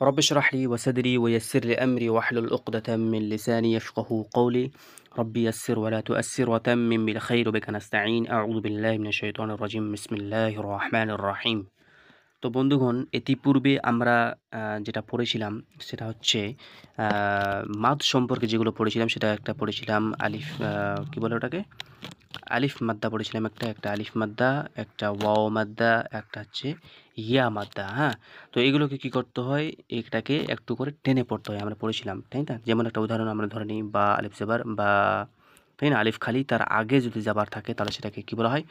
رب اشرح لي وصدري ويسر لي أمري واحلل عقدة من لساني يفقهوا قولي ربي يسر ولا تؤسر وتمم بالخير بك نستعين أعوذ بالله من الشيطان الرجيم بسم الله الرحمن الرحيم তো বন্ধুগণ ইতিপূর্বে আমরা যেটা পড়েছিলাম সেটা হচ্ছে মাদ সম্পর্কে যেগুলো পড়েছিলাম সেটা একটা পড়েছিলাম আলিফ কি বলে ওটাকে আলিফ মাদ্দা পড়েছিলাম একটা আলিফ মাদ্দা একটা ওয়াও মাদ্দা একটা হচ্ছে ইয়া মাদ্দা হ্যাঁ তো এগুলোকে কি করতে হয় এটাকে একটু করে টেনে পড়তে হয় আমরা পড়েছিলাম তাই না যেমন একটা উদাহরণ আমরা ধরে নিই বা আলিফ জাবার বা তাই না আলিফ খালি তার আগে যদি জাবার থাকে তাহলে সেটাকে কি বলা হয়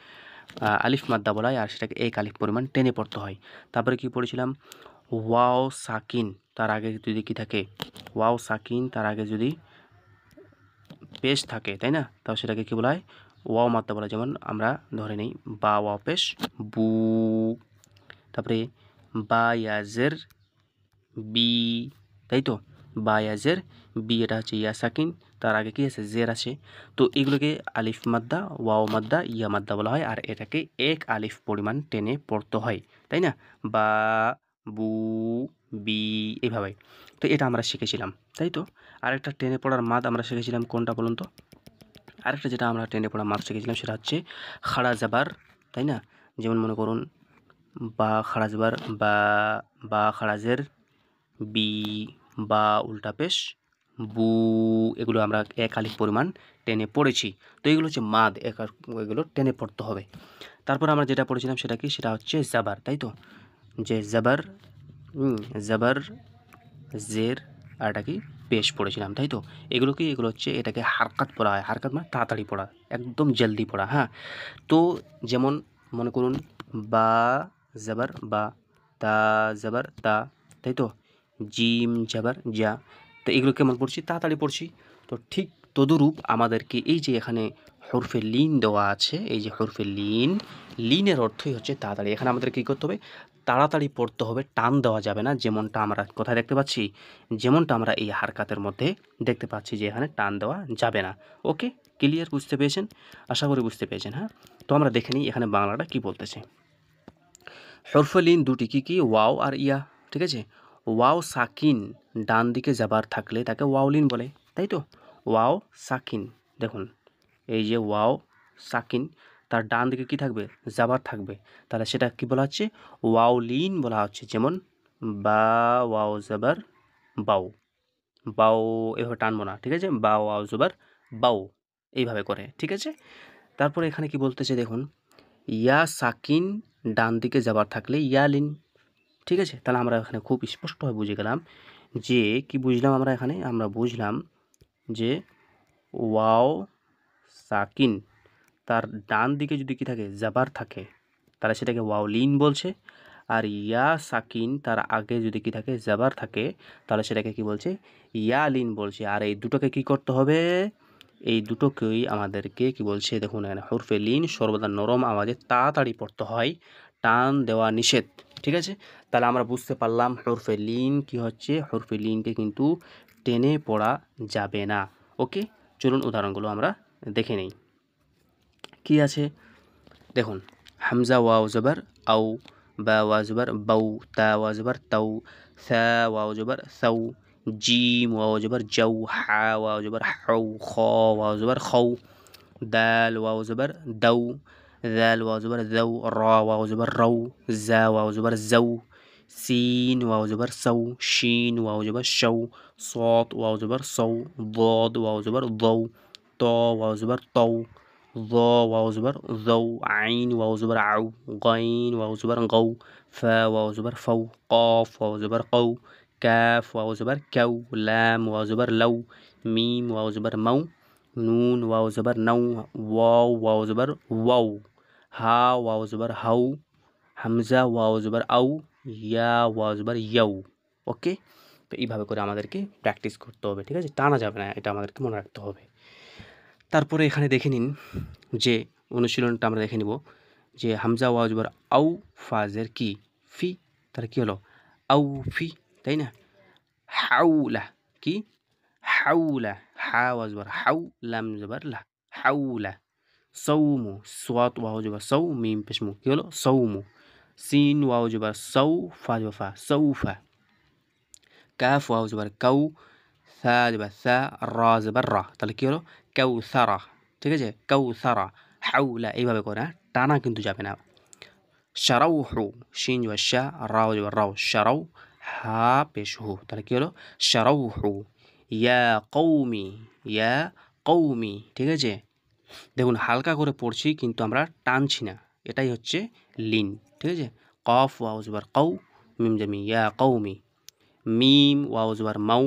আলিফ মাদ্দা বলা হয় আর সেটাকে এক আলিফ পরিমাণ টেনে পড়তে হয় তারপরে কি পড়েছিলাম ওয়াও সাকিন তার আগে যদি কি থাকে ওয়াও সাকিন তার আগে যদি পেশ থাকে তাই না তাহলে সেটাকে কি বলা হয় ওয়াও মাত্রা বলা যেমন আমরা ধরে নেই বা ওয়াও পেশ বু তারপরে বা ইয়াজের বি তাই তো বা ইয়াজের বি এটা হচ্ছে ইয়া সাকিন তার আগে কি আছে জের আছে তো এগুলোকে আলিফ মাদ্দা ওয়াও মাদ্দা ইয়া মাদ্দা বলা হয় আর এটাকে এক আলিফ পরিমাণ টেনে পড়তে হয় তাই না বা বু বি এভাবে তো এটা আমরা শিখেছিলাম তাই তো আরেকটা টেনে পড়ার মাদ আমরা শিখেছিলাম কোনটা বলুন তো আরেকটা যেটা আমরা টেনে পড়া মাদ শিখেছিলাম সেটা হচ্ছে খাড়া জাবার তাই না যেমন মনে করুন বা খাড়া জাবার বা খাড়াজের বি বা উল্টা পেশ বু এগুলো আমরা এক আলিফ পরিমাণ টেনে পড়েছি তো এগুলো হচ্ছে মাদ এগুলো টেনে পড়তে হবে তারপর আমরা যেটা পড়েছিলাম সেটা কি সেটা হচ্ছে জাবার তাই তো যে জাবার জাবার জের আর এটা কি পেশ পড়েছিলাম তাই তো এগুলো কি এগুলো হচ্ছে এটাকে হারকাত পড়া হয় হারকাত মানে তাড়াতাড়ি পড়া একদম জলদি পড়া হ্যাঁ তো যেমন মনে করুন বা জাবার বা তা জাবার তা তাই তো জিম জাবার যা তো এগুলো কেমন পড়ছি তাড়াতাড়ি পড়ছি তো ঠিক তদুরূপ আমাদেরকে এই যে এখানে হরফে লিন দেওয়া আছে এই যে হরফে লিনের অর্থই হচ্ছে তাড়াতাড়ি এখানে আমাদের কী করতে হবে তাড়াতাড়ি পড়তে হবে টান দেওয়া যাবে না যেমনটা আমরা কোথায় দেখতে পাচ্ছি যেমনটা আমরা এই হারকাতের মধ্যে দেখতে পাচ্ছি যে এখানে টান দেওয়া যাবে না ওকে ক্লিয়ার বুঝতে পেরেছেন আশা করি বুঝতে পেরেছেন হ্যাঁ তো আমরা দেখে নিই এখানে বাংলাটা কি বলতেছে হরফে লিন দুটি কি ওয়াও আর ইয়া ঠিক আছে ওয়াও সাকিন ডান দিকে যাবার থাকলে তাকে ওয়াওলিন বলে তাই তো ওয়াও সাকিন দেখুন এই যে ওয়াও সাকিন তার ডান দিকে কি থাকবে যাবার থাকবে তাহলে সেটা কি বলা হচ্ছে ওয়াওলিন বলা হচ্ছে যেমন বা ওয়াও জাবার বাউ বাউ এভাবে টানবো না ঠিক আছে বা ওয়াও জাবার বাউ এইভাবে করে ঠিক আছে তারপরে এখানে কি বলতেছে দেখুন ইয়া সাকিন ডান দিকে যাবার থাকলে ইয়ালিন ঠিক আছে তাহলে আমরা এখানে খুব স্পষ্টভাবে বুঝে গেলাম যে কি বুঝলাম আমরা এখানে আমরা বুঝলাম যে ওয়াও সাকিন তার ডান দিকে যদি কি থাকে জাবার থাকে তাহলে সেটাকে ওয়াওলিন বলছে আর ইয়া সাকিন তার আগে যদি কি থাকে জাবার থাকে তাহলে সেটাকে কি বলছে ইয়ালিন বলছে আর এই দুটোকে কি করতে হবে এই দুটোকেই আমাদেরকে কি বলছে দেখুন এখানে হরফে লিন সর্বদা নরম আওয়াজে তাড়াতাড়ি পড়তে হয় টান দেওয়া নিষেধ ঠিক আছে তাহলে আমরা বুঝতে পারলাম হরফে লিন কি হচ্ছে হরফে লিনকে কিন্তু টেনে পড়া যাবে না ওকে চলুন উদাহরণগুলো আমরা দেখে নেই কি আছে দেখুন হামজা ওয়াও জবর আও বা ওয়া জবর বাউ তা ওয়া জবর তাও সা ওয়াও জবর সাউ জিম ওয়াও জবর জাউ হা ওয়াও জবর হাউ খ ওয়াও জবর খৌ দাল ওয়াও জবর দাউ ذال واو زبر ذو را واو زبر رو زا واو زبر زو سين واو زبر سو شين واو زبر شو صاد واو زبر صو ضاد واو زبر ضو طا واو زبر طو ظا واو زبر ذو عين واو زبر عو غين واو زبر غو فا واو زبر فو قاف واو زبر قو كاف واو زبر كو لام واو زبر لو ميم واو زبر مو نون واو زبر نو واو واو زبر واو হা ওয়াও জবর হাউ হামজা ওয়াও জবর আউ ইয়া ওয়াও জবর ইয়াউ ওকে তো এইভাবে করে আমাদেরকে প্র্যাকটিস করতে হবে ঠিক আছে টানা যাবে না এটা আমাদেরকে মনে রাখতে হবে তারপরে এখানে দেখে নিন যে অনুশীলনটা আমরা দেখে নিব যে হামজা ওয়াও জবর আউ ফাজের কি ফি তাহলে কী হলো আউ ফি তাই না হাউলা কি হাউলা হা ওয়াও জবর হাউ লাম জবর লা হাউলা সৌমু সোয়াত ওয়াও জবর সৌ মিম পেশমু কি হলো সৌমু সিন ওয়াও জবর সৌ ফা জবর ফা সৌফা কাফ ওয়াও জবর কাউ, সা জবর সা, রা জবর রা, তাহলে কি হলো কাউসারা। ঠিক আছে, কাউসারা, হাউলা, এইভাবে করে, হ্যাঁ? টানা কিন্তু যাবে না। শারাউহু, শিন জবর শা, রাও জবর রাও, শারাউ, হা পেশ হু, তাহলে কি হলো শারাউহু। ইয়া কৌমি, ইয়া কৌমি। ঠিক আছে, দেখুন হালকা করে পড়ছি কিন্তু আমরা টানছি না, এটাই হচ্ছে লিন। ঠিক আছে, কফ ওয়াও জবর কৌ, মিম জামি, ইয়া কৌমি। মিম ওয়াও জবর মাউ,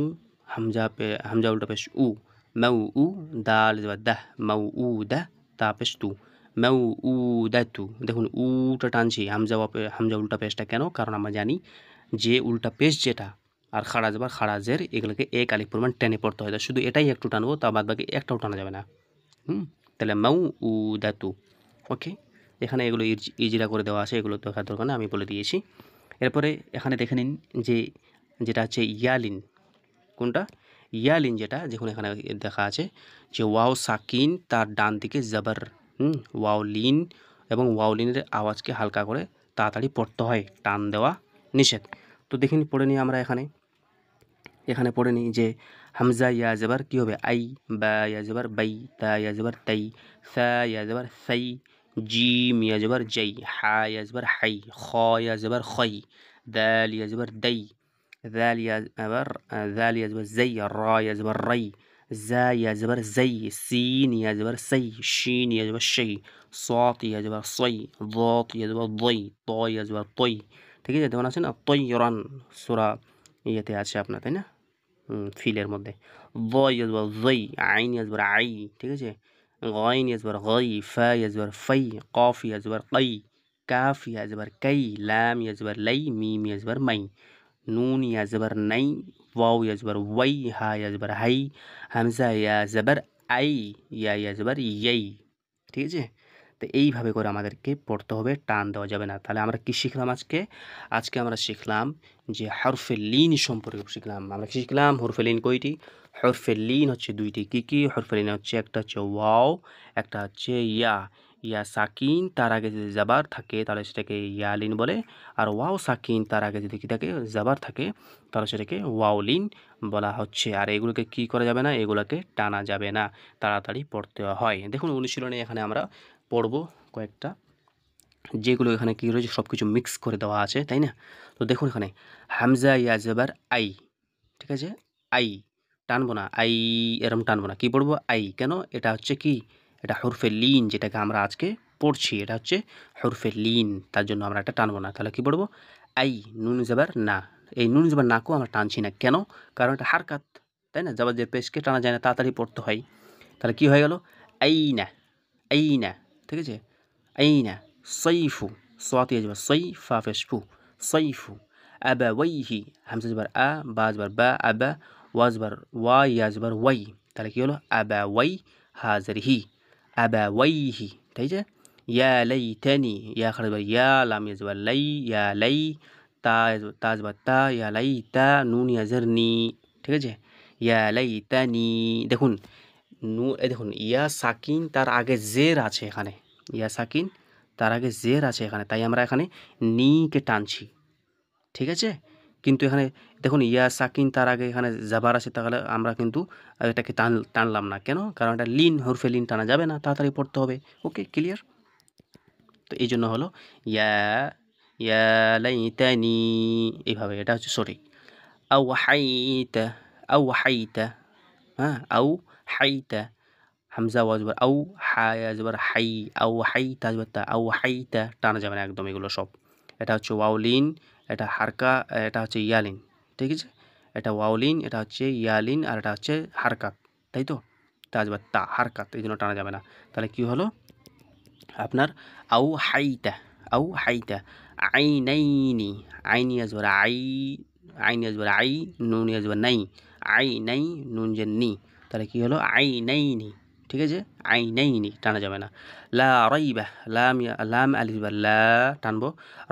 হামজা पे হামজা উল্টা পেশ উ, মাউ উ, দাল জবর দাহ, মাউ উ দাহ, তা পেশ তু, মাউ উ দাতু। দেখুন উটা টানছি, হামজা উল্টা পেশটা কেন? কারণ আমরা জানি যে উল্টা পেশ যেটা আর খাড়া জবর খাড়া জের, এগুলোকে এক আলিফ পরিমাণ টেনে পড়তে হয়, শুধু এটাই একটু টানবো, তা বাদ বাকি একটাও টানা যাবে না। তাহলে মাউ উ দাতু। ওকে, এখানে এগুলো ইজিরা করে দেওয়া আছে, এগুলো দেখার দরকার না, আমি বলে দিয়েছি। এরপরে এখানে দেখে নিন যে যেটা হচ্ছে ইয়ালিন। কোনটা? ইয়ালিন, যেটা দেখুন এখানে দেখা আছে যে ওয়াও সাকিন তার ডান দিকে জবর, ওয়াও লিন, এবং ওয়াও লিনের আওয়াজকে হালকা করে তাড়াতাড়ি পড়তে হয়, টান দেওয়া নিষেধ। তো দেখিনি পড়ে নিই আমরা এখানে পড়ে নিই যে হামজা ইয়া জবর কি হবে আই, বা ইয়া জবর বাই, তা ইয়া জবর তাই, সা ইয়া জবর সাই, জিম ইয়া জবর জাই, হা ইয়া জবর হাই, খ ইয়া জবর খই, দাল ইয়া জবর দাই, ذال يا زبر زي، را يا زبر ري، زا يا زبر زي، سين يا زبر سي، شين يا زبر شي، صاد يا زبر صي، ضاد يا زبر ضي، طا يا زبر طي। ঠিক আছে, যেমন আছে না তৈরান, সূরা ইয়েতে আছে আপনার, তাই না? ফিলের মধ্যে য ইয়া জবর যই, আইন ইয়া জবর আই। ঠিক আছে, গাইন ইয়া জবর গাই, ফা ইয়া জবর ফাই, কফ ইয়া জবর কাই, কাফ ইয়া জবর কাই, লাম ইয়া জবর লাই, মিম ইয়া জবর মাই, নুন ইয়া জবর নাই, ওয়াও ইয়া জবর ওয়াই, হা ইয়া জবর হাই, হামজা ইয়া জবর আই, ইয়া ইয়া জবর ইয়াই। ঠিক আছে, তো এইভাবে করে আমাদেরকে পড়তে হবে, টান দেওয়া যাবে না। তাহলে আমরা কি শিখলাম আজকে আমরা শিখলাম যে হরফে লিন সম্পর্কে শিখলাম। আমরা কি শিখলাম? হরফে লিন কয়টি? হরফে লিন হচ্ছে দুইটি। কি কি হরফে লিন? হচ্ছে একটা হচ্ছে ওয়াও, একটা হচ্ছে ইয়া। ইয়া সাকিন তার আগে যদি জাবার থাকে তাহলে সেটাকে ইয়া লিন বলে, আর ওয়াও সাকিন তার আগে যদি কি থাকে জাবার থাকে তাহলে সেটাকে ওয়াও লিন বলা হচ্ছে। আর এগুলোকে কি করা যাবে না? এগুলোকে টানা যাবে না, তাড়াতাড়ি পড়তে হয়। দেখুন অনুশীলনে এখানে আমরা পড়ব কয়েকটা, যেগুলো এখানে কী রয়েছে সব কিছু মিক্স করে দেওয়া আছে, তাই না? তো দেখুন এখানে হামজা ইয়া জবর আই। ঠিক আছে, আই টানবো না, আই এরম টানবো না, কী পড়বো? আই। কেন? এটা হচ্ছে কি, এটা হরফে লিন, যেটাকে আমরা আজকে পড়ছি এটা হচ্ছে হরফে লিন, তার জন্য আমরা এটা টানবো না। তাহলে কী পড়বো? আই। নুন জবর না, এই নুন জবর নাকেও আমরা টানছি না। কেন? কারণ এটা হারকাত, তাই না? জবর জের পেশকে টানা যায় না, তাড়াতাড়ি পড়তে হয়। তাহলে কী হয়ে গেল? আই না, আই না। ঠিক আছে, আই না। সৈফু, সাত ইয়া জবর সই, ফা পেশ ফু, সৈফু। আবাওয়াইহি, হামজা জবর আ, বা জবর বা, আবা, ওয়া জবর ওয়া, ইয়া জবর ওয়াই, তাহলে কি হলো? আবাওয়াই, হা জের হি, আবাওয়াইহি। ঠিক আছে, ইয়া লাইতানি, ইয়া খাড়া জবর ইয়া, লাম ইয়া জবর লাই, ইয়া লাই, তা জবর তা, ইয়া লাইতা, নুন ইয়া জের নি। ঠিক আছে, ইয়া লাইতানি। দেখুন দেখুন ইয়া সাকিন তার আগে জের আছে এখানে, ইয়া সাকিন তার আগে জের আছে এখানে, তাই আমরা এখানে নিকে টানছি। ঠিক আছে, কিন্তু এখানে দেখুন ইয়া সাকিন তার আগে এখানে জাবার আছে, তাহলে আমরা কিন্তু এটাকে টানলাম না। কেন? কারণ এটা লিন, হরফে লিন টানা যাবে না, তাড়াতাড়ি পড়তে হবে। ওকে, ক্লিয়ার? তো এই জন্য হলো ইয়া, ইয়া লাইতানি, এইভাবে, এটা হচ্ছে সঠিক। আও হাইতা, আও হাইতা, হ্যাঁ, আও হাইতা, হামজা ওয়া জবর আউ, হা ইয়া জবর হাই, আউ হাই, তা জবর তা, আউ হাইতা, টানা যাবে না একদম এগুলো সব। এটা হচ্ছে ওয়াউলিন, এটা হারকা, এটা হচ্ছে ইয়ালিন। ঠিক আছে, এটা ওয়াউলিন, এটা হচ্ছে ইয়ালিন, আর এটা হচ্ছে হারকাত, তাই তো? তা জবর তা, হারকাত, এই জন্য টানা যাবে না। তাহলে কি হলো আপনার? আউ হাইতা, আউ হাইতা। আইনাইনি, আইন ইয়া জবর আই, আইন ইয়া জবর আই, নুন ইয়া জবর নাই, আই নাই, নুন যে নি, তাহলে কি হলো? আইনাইনি। ঠিক আছে, আইনাইনি টানা যাবে না। লা রাইবা, লাম আলিফ জবর লা টানবো,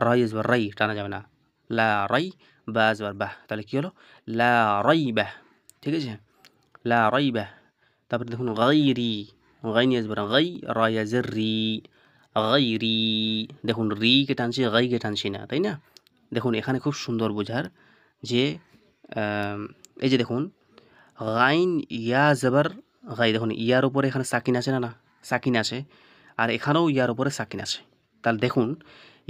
রাই জবর রাই টানা যাবে না। লা রাই, বা জবর বাহ, তাহলে কি হলো? লা রাইবা। ঠিক আছে, লা রাইবা। তারপরে দেখুন গাইরি, গাইন ইয়া জবর গাই, রা ইয়া জের রি, গাইরি। দেখুন রি কে টানছি, গাই কে টানছি না, তাই না? দেখুন এখানে খুব সুন্দর বোঝার যে এই যে দেখুন গাইন ইয়া জবর গাই, দেখুন ইয়ার উপরে এখানে সাকিন আছে না, সাকিন আছে, আর এখানেও ইয়ার উপরে সাকিন আছে। তাহলে দেখুন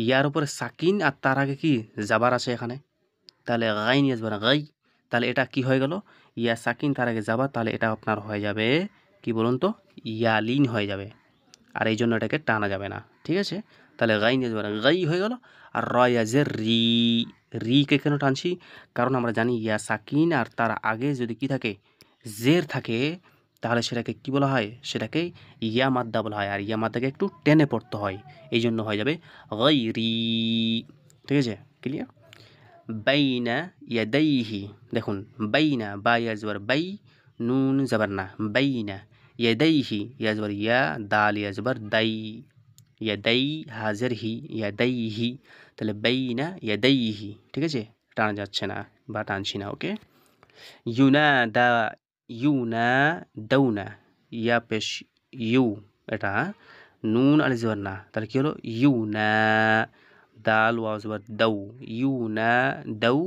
ইয়ার উপরে সাকিন আর তার আগে কি জাবার আছে এখানে, তাহলে গাইন ইয়া জবর গাই, তাহলে এটা কি হয়ে গেল, ইয়া সাকিন তার আগে জাবার, তাহলে এটা আপনার হয়ে যাবে কি বলুন তো, ইয়ালিন হয়ে যাবে, আর এই জন্য এটাকে টানা যাবে না, ঠিক আছে। তাহলে গাইন ইয়া জবর গাই হয়ে গেল। আর র ইয়া জের রি, রিকে কেন টানছি, কারণ আমরা জানি ইয়া সাকিন আর তার আগে যদি কি থাকে, জের থাকে, তাহলে সেটাকে কি বলা হয়, সেটাকে ইয়া মাদ্দা বলা হয়, আর ইয়া মাদ্দাকে একটু টেনে পড়তে হয়, এই জন্য হয়ে যাবে গাইরি, ঠিক আছে, ক্লিয়ার। বাইনা ইয়াদাইহি, দেখুন বাইনা বা ইয়া জবর বাই, নুন জবর না, বাইনা ইয়াদাইহি ইয়া জবর ইয়া, দাল ইয়া জবর দাই, ইয়াদাই হাজের হি, ইয়াদাইহি, তাহলে বাইনা ইয়াদাইহি, ঠিক আছে, টানা যাচ্ছে না বা টানছি না, ওকে। ইউনাদা, ইউনাদাউনা, ইয়া পেশ ইউ, এটা নুন আলিফ জবর না, তাহলে কি হলো ইউনা, দাল ওয়াও জবর দাউ, ইউনাদাউ,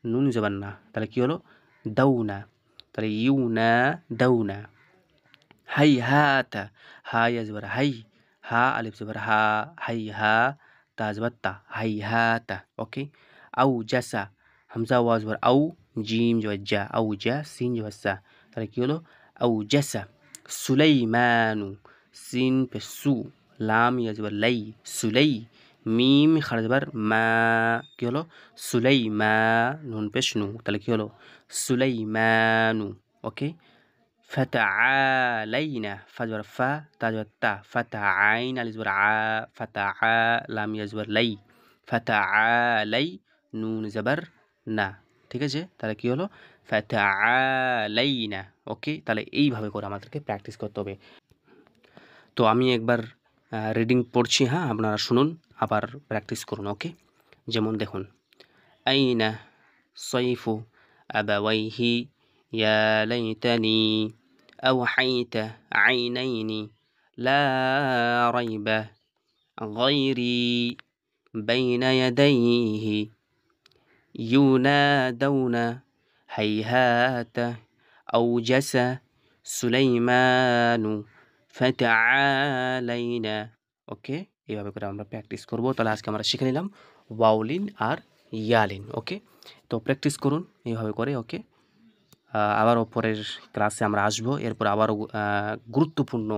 নুন জবর না, তাহলে কি হলো দাউনা, তাহলে ইউনাদাউনা। হাইহাতা, হা ইয়া জবর হাই, হা আলিফ জবর হা, হাইহা, তা জবর তা, হাইহাতা, ওকে। আউজাসা, হামজা ওয়াও জবর আউ, জিম জবর জা, আউজা, সিন জবর সা, তাহলে কি হলো আউজাসা। সুলাইমানু, সিন पे সু, লাম ইয়া জবর লাই, সুলাই, মিম খারা জবর মা, কি হলো সুলাইমা, নুন পেশ নু, তাহলে কি হলো সুলাইমানু, ওকে। فتعالينا، فا جبر فا، تا جبر تا، فتعاين ألف جبر ع، فتعا، لام يجبر لي، فتعالي، নুন জবর না, ঠিক আছে, তাহলে কি হলো ফাতাআলাইনা, ওকে। তাহলে এইভাবে করে আমাদেরকে প্র্যাকটিস করতে হবে। তো আমি একবার রিডিং পড়ছি, হ্যাঁ আপনারা শুনুন, আবার প্র্যাকটিস করুন, ওকে। যেমন দেখুন আইনা সৈফু আবাওয়াইহি ইয়া লাইতানি أوحيت عينين لا ريب غيري بين يديه ينادون هيهات أوجس সুলাইমানু ফাতাআলাইনা, ওকে। এইভাবে করে আমরা প্র্যাকটিস করব। তাহলে আজকে আমরা শিখে নিলাম ওয়াউলিন আর ইয়ালিন, ওকে। তো প্র্যাকটিস করুন এইভাবে করে, ওকে। আবারও পরের ক্লাসে আমরা আসবো, এরপর আবারও গুরুত্বপূর্ণ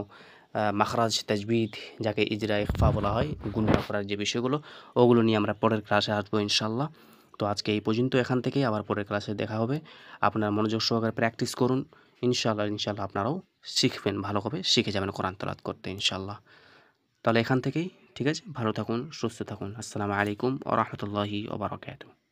মাখরাজ, তাজবিদ, যাকে ইজরা ইখফা বলা হয়, গুণনা করার যে বিষয়গুলো, ওগুলো নিয়ে আমরা পরের ক্লাসে আসবো ইনশাল্লাহ। তো আজকে এই পর্যন্ত, এখান থেকেই আবার পরের ক্লাসে দেখা হবে। আপনারা মনোযোগ সহকারে প্র্যাকটিস করুন, ইনশাল্লাহ ইনশাল্লাহ আপনারাও শিখবেন, ভালোভাবে শিখে যাবেন কোরআন তেলাওয়াত করতে ইনশাল্লাহ। তাহলে এখান থেকেই, ঠিক আছে, ভালো থাকুন, সুস্থ থাকুন। আসসালামু আলাইকুম ওয়া রাহমাতুল্লাহি ওয়া বারাকাতুহু।